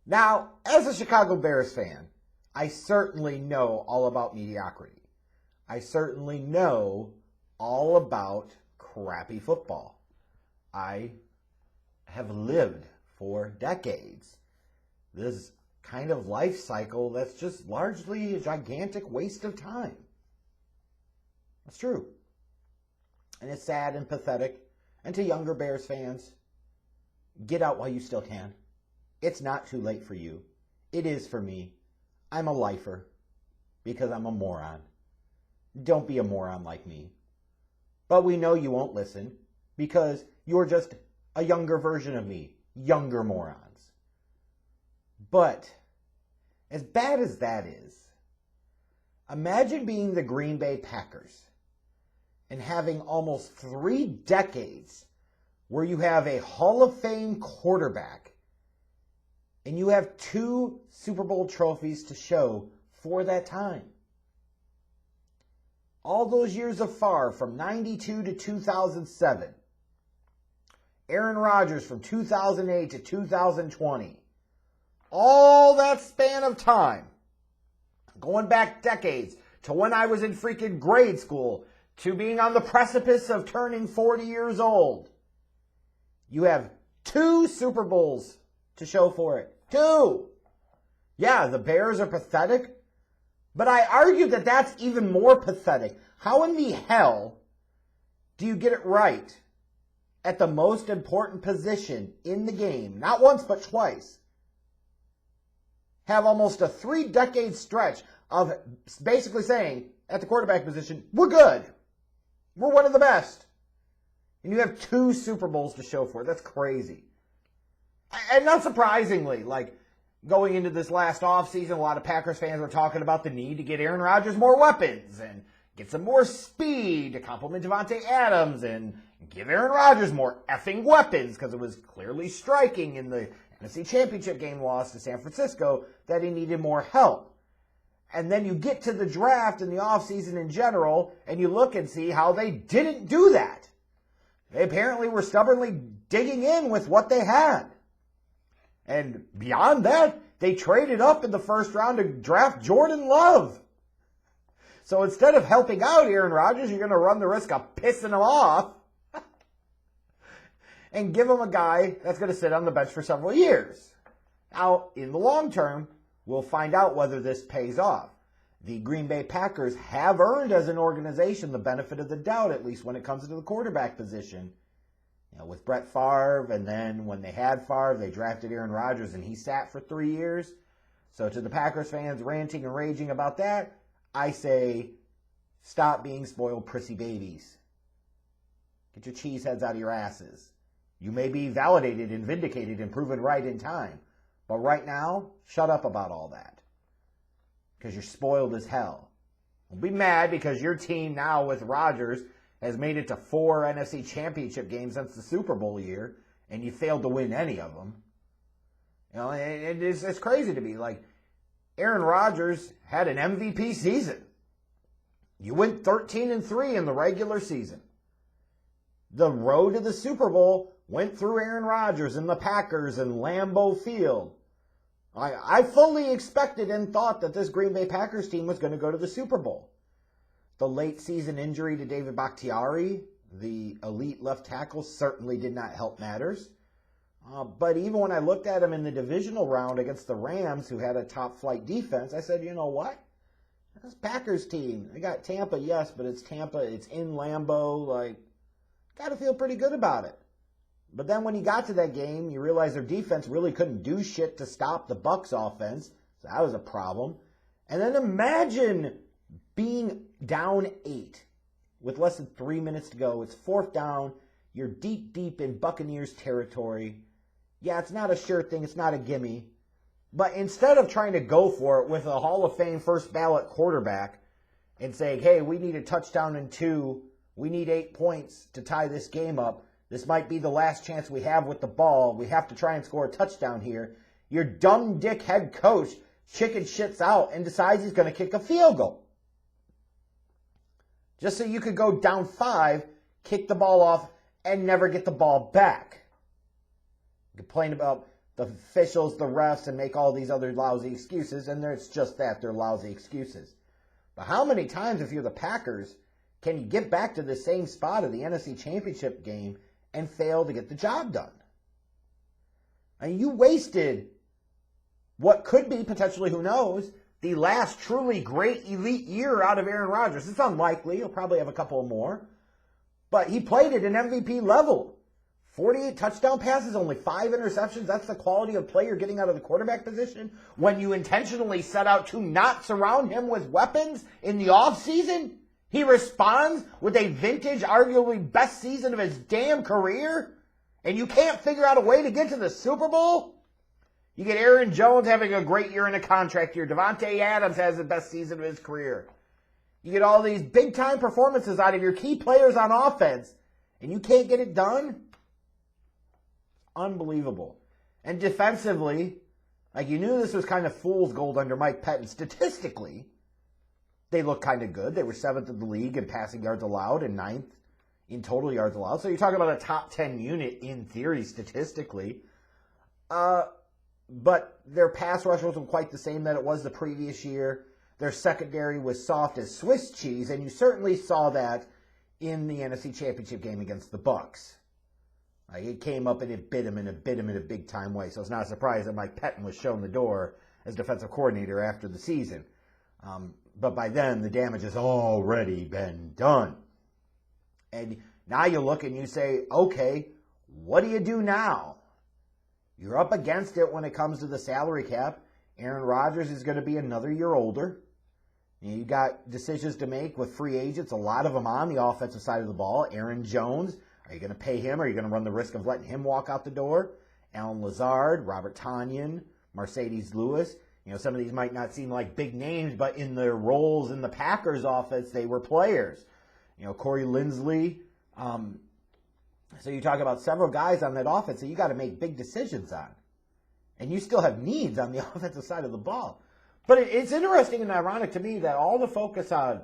Now, as a Chicago Bears fan, I certainly know all about mediocrity. I certainly know all about crappy football. I have lived for decades this kind of life cycle that's just largely a gigantic waste of time. That's true. And it's sad and pathetic. And to younger Bears fans, get out while you still can. It's not too late for you. It is for me. I'm a lifer because I'm a moron. Don't be a moron like me. But we know you won't listen because you're just a younger version of me. Younger morons. But as bad as that is, imagine being the Green Bay Packers and having almost 3 decades where you have a Hall of Fame quarterback and you have 2 Super Bowl trophies to show for that time. All those years of Favre from 92 to 2007. Aaron Rodgers from 2008 to 2020. All that span of time, going back decades to when I was in freaking grade school, to being on the precipice of turning 40 years old. You have 2 Super Bowls to show for it. 2! Yeah, the Bears are pathetic, but I argue that that's even more pathetic. How in the hell do you get it right at the most important position in the game, not once but twice, have almost a 3-decade stretch of basically saying, at the quarterback position, we're good. We're one of the best. And you have 2 Super Bowls to show for it. That's crazy. And not surprisingly, like going into this last offseason, a lot of Packers fans were talking about the need to get Aaron Rodgers more weapons and get some more speed to complement Davante Adams and give Aaron Rodgers more effing weapons because it was clearly striking in the NFC Championship game loss to San Francisco that he needed more help. And then you get to the draft and the offseason in general, and you look and see how they didn't do that. They apparently were stubbornly digging in with what they had. And beyond that, they traded up in the first round to draft Jordan Love. So instead of helping out Aaron Rodgers, you're going to run the risk of pissing him off and give him a guy that's going to sit on the bench for several years. Now, in the long term, we'll find out whether this pays off. The Green Bay Packers have earned as an organization the benefit of the doubt, at least when it comes to the quarterback position. You know, with Brett Favre, and then when they had Favre, they drafted Aaron Rodgers, and he sat for 3 years. So to the Packers fans ranting and raging about that, I say, stop being spoiled prissy babies. Get your cheese heads out of your asses. You may be validated and vindicated and proven right in time. But right now, shut up about all that. Because you're spoiled as hell. Don't be mad because your team now with Rodgers has made it to 4 NFC Championship games since the Super Bowl year, and you failed to win any of them. You know, it's crazy to me. Like, Aaron Rodgers had an MVP season. You went 13-3 in the regular season. The road to the Super Bowl went through Aaron Rodgers and the Packers and Lambeau Field. I fully expected and thought that this Green Bay Packers team was going to go to the Super Bowl. The late season injury to David Bakhtiari, the elite left tackle, certainly did not help matters. But even when I looked at him in the divisional round against the Rams, who had a top flight defense, I said, you know what? This Packers team, they got Tampa, yes, but it's Tampa, it's in Lambeau, like, got to feel pretty good about it. But then when you got to that game, you realize their defense really couldn't do shit to stop the Bucs offense. So that was a problem. And then imagine being down 8 with less than 3 minutes to go. It's 4th down. You're deep, deep in Buccaneers territory. Yeah, it's not a sure thing. It's not a gimme. But instead of trying to go for it with a Hall of Fame first ballot quarterback and saying, hey, we need a touchdown and 2, we need 8 points to tie this game up, this might be the last chance we have with the ball, we have to try and score a touchdown here, your dumb dick head coach chicken shits out and decides he's going to kick a field goal. Just so you could go down 5, kick the ball off, and never get the ball back. Complain about the officials, the refs, and make all these other lousy excuses, and it's just that, they're lousy excuses. But how many times, if you're the Packers, can you get back to the same spot of the NFC Championship game and fail to get the job done? I mean, you wasted what could be potentially, who knows, the last truly great elite year out of Aaron Rodgers. It's unlikely. He'll probably have a couple more. But he played at an MVP level. 48 touchdown passes, only 5 interceptions. That's the quality of play you're getting out of the quarterback position when you intentionally set out to not surround him with weapons in the offseason. He responds with a vintage, arguably best season of his damn career, and you can't figure out a way to get to the Super Bowl? You get Aaron Jones having a great year in a contract year. Davante Adams has the best season of his career. You get all these big-time performances out of your key players on offense, and you can't get it done? Unbelievable. And defensively, like, you knew this was kind of fool's gold under Mike Pettin. Statistically, they looked kind of good. They were 7th in the league in passing yards allowed and 9th in total yards allowed. So you're talking about a top 10 unit in theory statistically. But their pass rush wasn't quite the same that it was the previous year. Their secondary was soft as Swiss cheese, and you certainly saw that in the NFC Championship game against the Bucs. Like, it came up and it bit him in a big-time way. So it's not a surprise that Mike Pettin was shown the door as defensive coordinator after the season. But by then, the damage has already been done. And now you look and you say, okay, what do you do now? You're up against it when it comes to the salary cap. Aaron Rodgers is going to be another year older. You got decisions to make with free agents, a lot of them on the offensive side of the ball. Aaron Jones, are you going to pay him? Are you going to run the risk of letting him walk out the door? Allen Lazard, Robert Tonyan, Mercedes Lewis. You know, some of these might not seem like big names, but in their roles in the Packers offense, they were players. You know, Corey Linsley. So you talk about several guys on that offense that you got to make big decisions on. And you still have needs on the offensive side of the ball. But it's interesting and ironic to me that all the focus on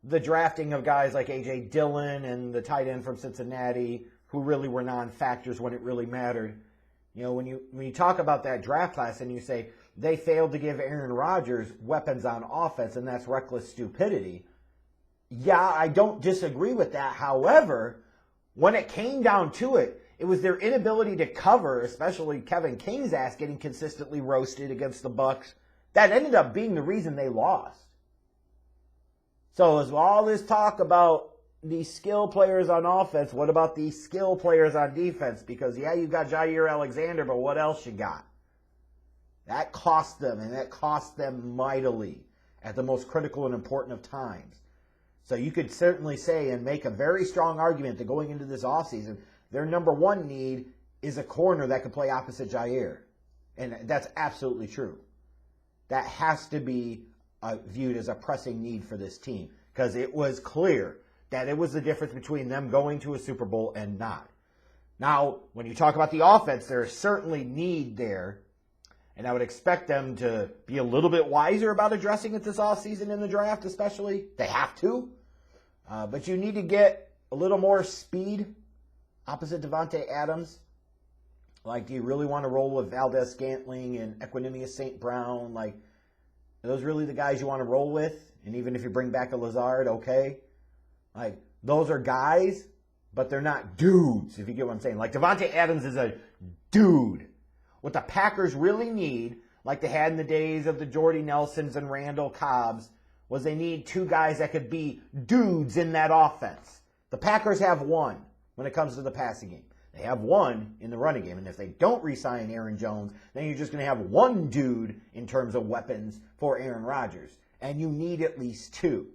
the drafting of guys like A.J. Dillon and the tight end from Cincinnati, who really were non-factors when it really mattered. You know, when you talk about that draft class and you say they failed to give Aaron Rodgers weapons on offense and that's reckless stupidity, yeah, I don't disagree with that. However, when it came down to it, it was their inability to cover, especially Kevin King's ass getting consistently roasted against the Bucs, that ended up being the reason they lost. So as all this talk about these skill players on offense, what about these skill players on defense? Because, yeah, you got Jair Alexander, but what else you got? That cost them, and that cost them mightily at the most critical and important of times. So you could certainly say and make a very strong argument that going into this offseason, their number one need is a corner that can play opposite Jair. And that's absolutely true. That has to be viewed as a pressing need for this team because it was clear that it was the difference between them going to a Super Bowl and not. Now, when you talk about the offense, there is certainly need there, and I would expect them to be a little bit wiser about addressing it this offseason in the draft especially. They have to. But you need to get a little more speed opposite Davante Adams. Like, do you really want to roll with Valdez-Scantling and Equanimeous St. Brown? Like, are those really the guys you want to roll with? And even if you bring back a Lazard, okay. Like, those are guys, but they're not dudes, if you get what I'm saying. Like, Davante Adams is a dude. What the Packers really need, like they had in the days of the Jordy Nelsons and Randall Cobbs, was they need two guys that could be dudes in that offense. The Packers have one when it comes to the passing game. They have one in the running game. And if they don't re-sign Aaron Jones, then you're just going to have one dude in terms of weapons for Aaron Rodgers. And you need at least two.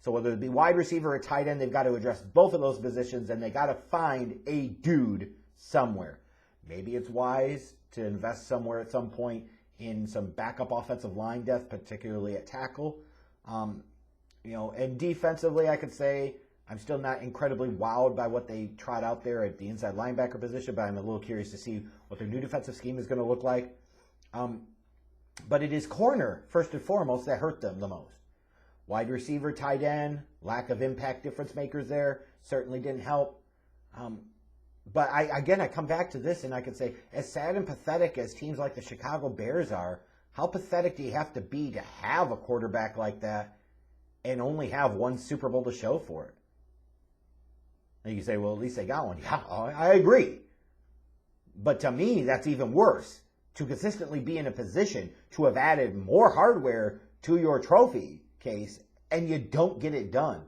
So whether it be wide receiver or tight end, they've got to address both of those positions, and they got to find a dude somewhere. Maybe it's wise to invest somewhere at some point in some backup offensive line depth, particularly at tackle. And defensively, I could say I'm still not incredibly wowed by what they trot out there at the inside linebacker position, but I'm a little curious to see what their new defensive scheme is going to look like. But it is corner, first and foremost, that hurt them the most. Wide receiver, tight end, lack of impact difference makers there certainly didn't help. But I come back to this and I could say, as sad and pathetic as teams like the Chicago Bears are, how pathetic do you have to be to have a quarterback like that and only have one Super Bowl to show for it? And you say, well, at least they got one. Yeah, I agree. But to me, that's even worse. To consistently be in a position to have added more hardware to your trophy case and you don't get it done.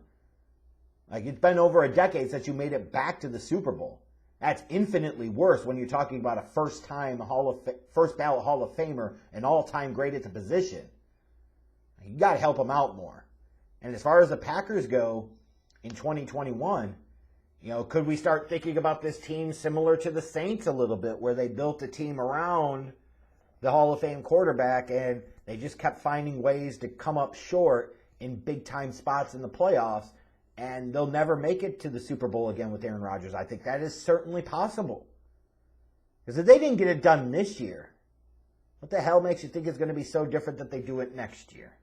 Like, it's been over a decade since you made it back to the Super Bowl. That's infinitely worse when you're talking about a first ballot Hall of Famer, an all-time great at the position. You got to help them out more. And as far as the Packers go in 2021, could we start thinking about this team similar to the Saints a little bit, where they built a team around the Hall of Fame quarterback and they just kept finding ways to come up short in big-time spots in the playoffs, and they'll never make it to the Super Bowl again with Aaron Rodgers? I think that is certainly possible. Because if they didn't get it done this year, what the hell makes you think it's going to be so different that they do it next year?